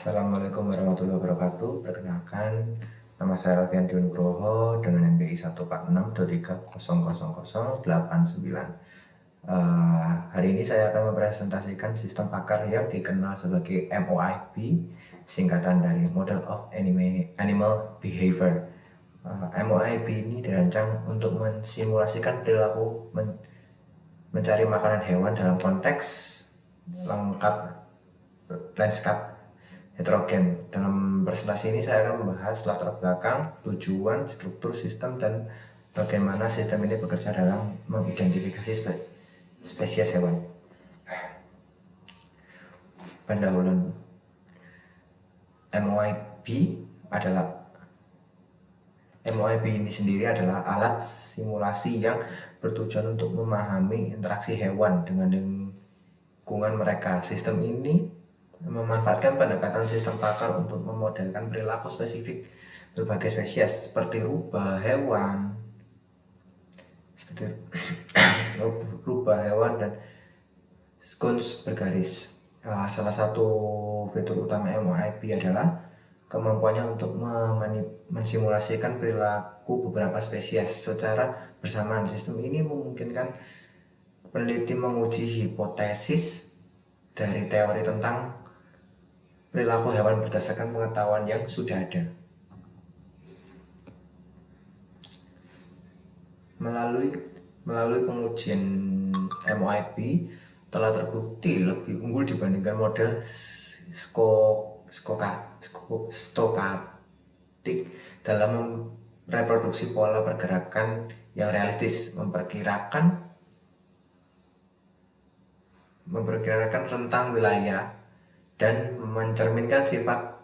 Assalamualaikum warahmatullahi wabarakatuh. Perkenalkan, nama saya Alfian Nugroho dengan NBI 14623000089. Hari ini saya akan mempresentasikan sistem pakar yang dikenal sebagai MOIB, singkatan dari Model of Animal Behavior. MOIB ini dirancang untuk mensimulasikan perilaku mencari makanan hewan dalam konteks lengkap landscape heterogen. Dalam presentasi ini saya akan membahas latar belakang, tujuan, struktur sistem, dan bagaimana sistem ini bekerja dalam mengidentifikasi spesies hewan. Pendahuluan. MOIB ini sendiri adalah alat simulasi yang bertujuan untuk memahami interaksi hewan dengan lingkungan mereka. Sistem ini memanfaatkan pendekatan sistem pakar untuk memodelkan perilaku spesifik berbagai spesies seperti rubah hewan dan skunks bergaris. Salah satu fitur utama MOIB adalah kemampuannya untuk mensimulasikan perilaku beberapa spesies secara bersamaan. Sistem ini memungkinkan peneliti menguji hipotesis dari teori tentang perilaku hewan berdasarkan pengetahuan yang sudah ada. Melalui pengujian MOIB telah terbukti lebih unggul dibandingkan model stokatik dalam reproduksi pola pergerakan yang realistis, memperkirakan rentang wilayah dan mencerminkan sifat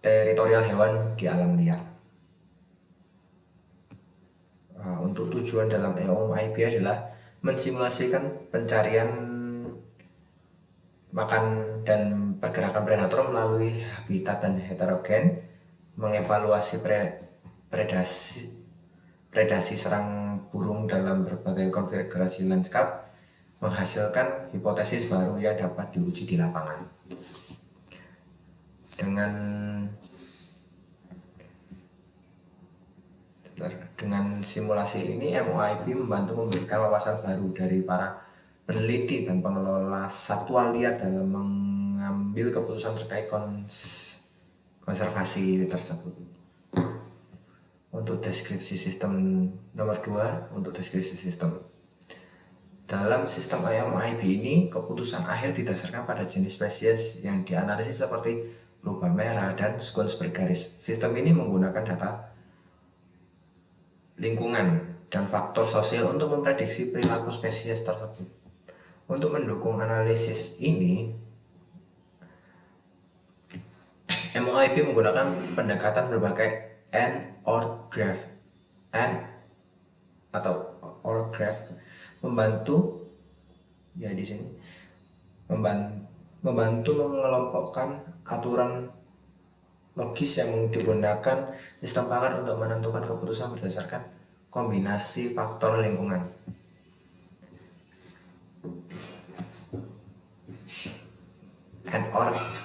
teritorial hewan di alam liar. Untuk tujuan dalam MOIB adalah mensimulasikan pencarian makan dan pergerakan predator melalui habitat dan heterogen, mengevaluasi predasi serang burung dalam berbagai konfigurasi landscape, menghasilkan hipotesis baru yang dapat diuji di lapangan. Dengan simulasi ini, MOIB membantu memberikan wawasan baru dari para peneliti dan pengelola satwa liar dalam mengambil keputusan terkait konservasi tersebut. Untuk deskripsi sistem nomor 2, untuk deskripsi sistem. Dalam sistem MOIB ini, keputusan akhir didasarkan pada jenis spesies yang dianalisis seperti rubah merah dan skunks bergaris. Sistem ini menggunakan data lingkungan dan faktor sosial untuk memprediksi perilaku spesies tersebut. Untuk mendukung analisis ini, MOIB menggunakan pendekatan berbagai AND/OR graph membantu mengelompokkan aturan logis yang digunakan sistem pakar untuk menentukan keputusan berdasarkan kombinasi faktor lingkungan.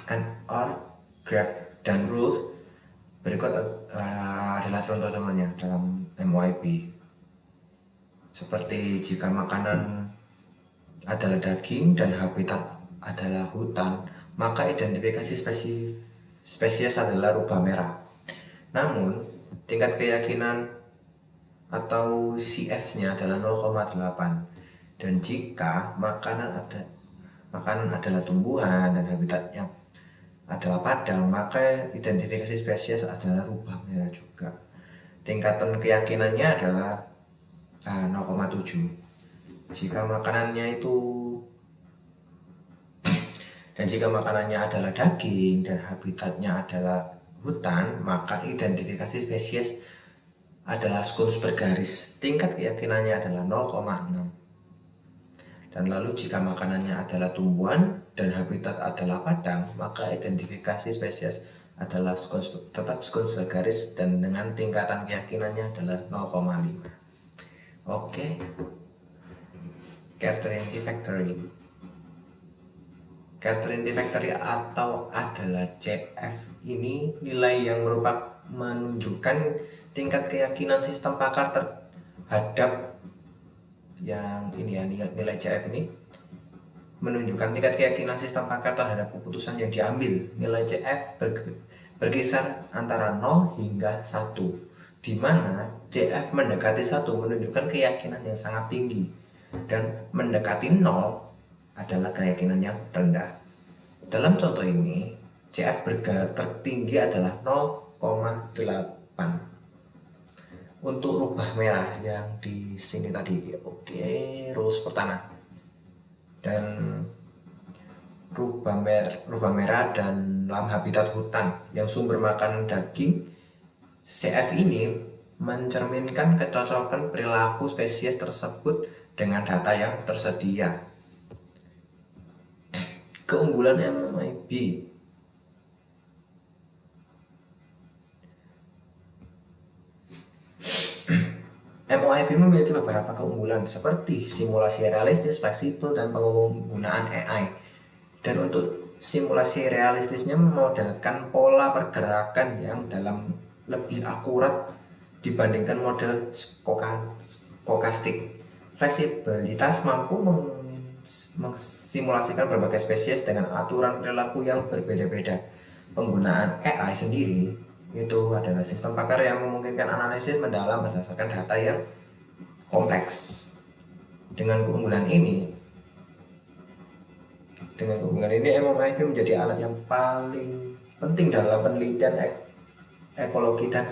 AND/OR graph dan rules berikut adalah contoh-contohnya dalam MOIB. Seperti jika makanan adalah daging dan habitat adalah hutan, maka identifikasi spesies adalah rubah merah. Namun, tingkat keyakinan atau CF-nya adalah 0,8. Dan jika makanan adalah tumbuhan dan habitatnya adalah padang, maka identifikasi spesies adalah rubah merah juga. Tingkatan keyakinannya adalah 0,7. Jika makanannya adalah daging dan habitatnya adalah hutan, maka identifikasi spesies adalah skunks bergaris. Tingkat keyakinannya adalah 0,6. Dan lalu jika makanannya adalah tumbuhan dan habitat adalah padang, maka identifikasi spesies adalah tetap skunks bergaris dan dengan tingkatan keyakinannya adalah 0,5. Oke. Catering Factory. Catherine Factory atau adalah CF ini nilai yang menunjukkan tingkat keyakinan sistem pakar terhadap yang ini ya, nilai CF ini menunjukkan tingkat keyakinan sistem pakar terhadap keputusan yang diambil. Nilai CF berkisar antara 0 hingga 1, di mana CF mendekati 1 menunjukkan keyakinan yang sangat tinggi dan mendekati 0 adalah keyakinan yang rendah. Dalam contoh ini, CF tertinggi adalah 0,8 untuk rubah merah yang di sini tadi. Oke, rules pertama. Dan rubah merah dan dalam habitat hutan yang sumber makanan daging, CF ini mencerminkan kecocokan perilaku spesies tersebut dengan data yang tersedia. Keunggulan MOIB. MOIB memiliki beberapa keunggulan seperti simulasi realistis, fleksibel, dan penggunaan AI. Dan untuk simulasi realistisnya memodelkan pola pergerakan yang lebih akurat dibandingkan model stokastik. Fleksibilitas mampu mengsimulasikan berbagai spesies dengan aturan perilaku yang berbeda-beda. Penggunaan AI sendiri itu adalah sistem pakar yang memungkinkan analisis mendalam berdasarkan data yang kompleks. Dengan keunggulan ini MOIB menjadi alat yang paling penting dalam penelitian ekologi dan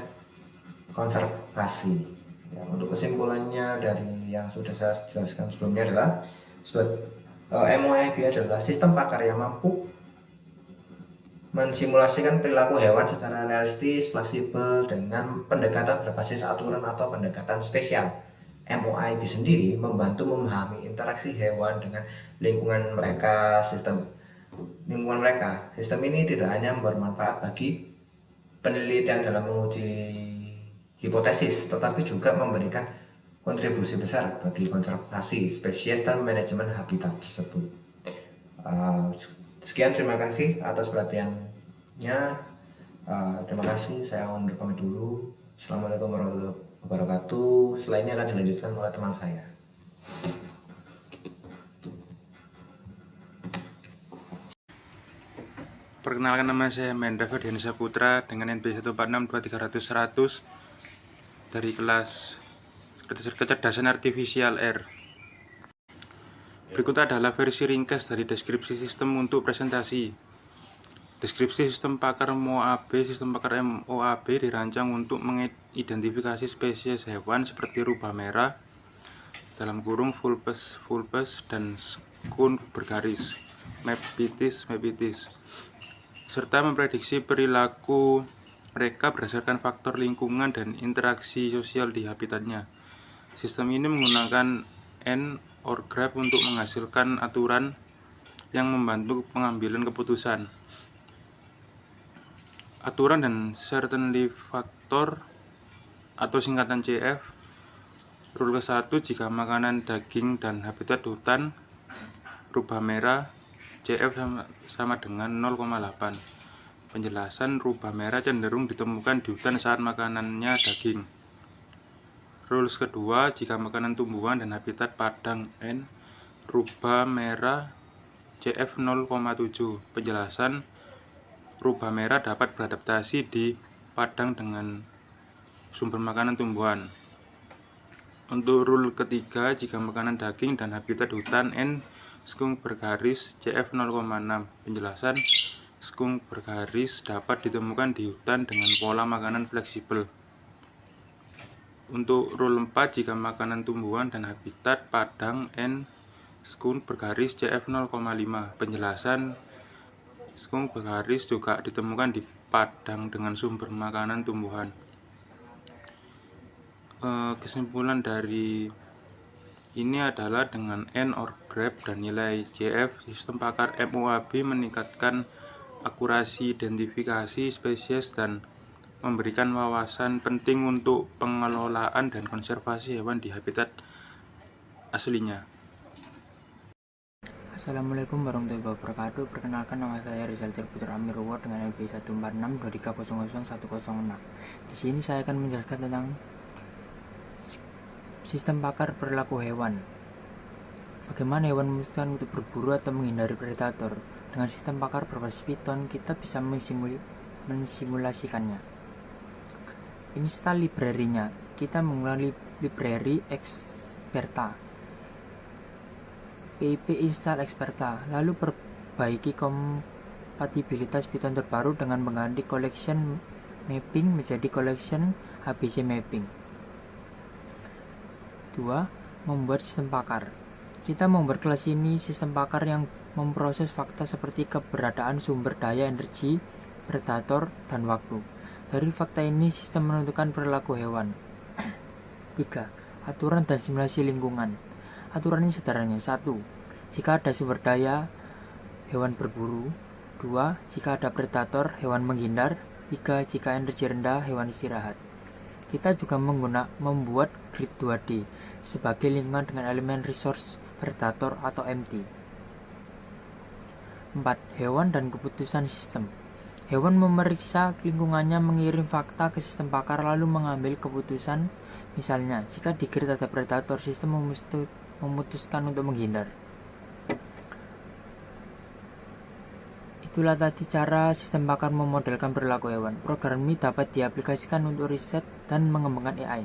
konservasi. Ya, untuk kesimpulannya dari yang sudah saya jelaskan sebelumnya adalah MOIB adalah sistem pakar yang mampu mensimulasikan perilaku hewan secara realistis, fleksibel, dengan pendekatan berbasis aturan atau pendekatan spesial. MOIB sendiri membantu memahami interaksi hewan dengan lingkungan mereka. Sistem ini tidak hanya bermanfaat bagi penelitian dalam menguji hipotesis, tetapi juga memberikan kontribusi besar bagi konservasi spesies dan manajemen habitat tersebut. Sekian, terima kasih atas perhatiannya. Terima kasih, saya undur pamit dulu. Assalamualaikum warahmatullahi wabarakatuh. Selainnya akan dilanjutkan oleh teman saya. Perkenalkan, nama saya Mendra Ferdiansyah Putra dengan NP 1462300 dari kelas Kecerdasan Artifisial R. Berikut adalah versi ringkas dari deskripsi sistem untuk presentasi. Deskripsi sistem pakar MOAB. Sistem pakar MOAB dirancang untuk mengidentifikasi spesies hewan seperti rubah merah (vulpes) dan skunk bergaris (Mephitis), serta memprediksi perilaku mereka berdasarkan faktor lingkungan dan interaksi sosial di habitatnya. Sistem ini menggunakan N-or graph untuk menghasilkan aturan yang membantu pengambilan keputusan. Aturan dan certainty factor atau singkatan CF. Rule ke-1, jika makanan daging dan habitat hutan rubah merah, CF sama dengan 0,8. Penjelasan, rubah merah cenderung ditemukan di hutan saat makanannya daging. Rules kedua, jika makanan tumbuhan dan habitat padang N, rubah merah, CF 0,7. Penjelasan, rubah merah dapat beradaptasi di padang dengan sumber makanan tumbuhan. Untuk rule ketiga, jika makanan daging dan habitat hutan N, skunk bergaris, CF 0,6. Penjelasan, skunk bergaris dapat ditemukan di hutan dengan pola makanan fleksibel. Untuk rule 4, jika makanan tumbuhan dan habitat padang N, skunk bergaris, CF 0,5. Penjelasan, skunk bergaris juga ditemukan di padang dengan sumber makanan tumbuhan. Kesimpulan dari ini adalah dengan N-or graph dan nilai CF, sistem pakar MOAB meningkatkan akurasi identifikasi spesies dan memberikan wawasan penting untuk pengelolaan dan konservasi hewan di habitat aslinya. Assalamualaikum warahmatullahi wabarakatuh. Perkenalkan, nama saya Rizal Putra Amirullah dengan NB 14623000106. Di sini saya akan menjelaskan tentang sistem pakar perilaku hewan. Bagaimana hewan memutuskan untuk berburu atau menghindari predator? Dengan sistem pakar berbasis Python, kita bisa mensimulasikannya. Install library-nya. Kita menggunakan library Experta. pip install Experta, lalu perbaiki kompatibilitas Python terbaru dengan mengganti collection mapping menjadi collection ABC mapping. 2. Membuat sistem pakar. Kita membuat kelas ini sistem pakar yang memproses fakta seperti keberadaan sumber daya energi, predator, dan waktu. Dari fakta ini, sistem menentukan perilaku hewan. 3. Aturan dan simulasi lingkungan. Aturan ini sederhananya. 1. Jika ada sumber daya, hewan berburu. 2. Jika ada predator, hewan menghindar. 3. Jika energi rendah, hewan istirahat. Kita juga membuat grid 2D sebagai lingkungan dengan elemen resource, predator, atau empty. 4. Hewan dan keputusan sistem. Hewan memeriksa lingkungannya, mengirim fakta ke sistem pakar, lalu mengambil keputusan. Misalnya, jika di grid ada predator, sistem memutuskan untuk menghindar. Itulah tadi cara sistem pakar memodelkan perilaku hewan. Program ini dapat diaplikasikan untuk riset dan mengembangkan AI.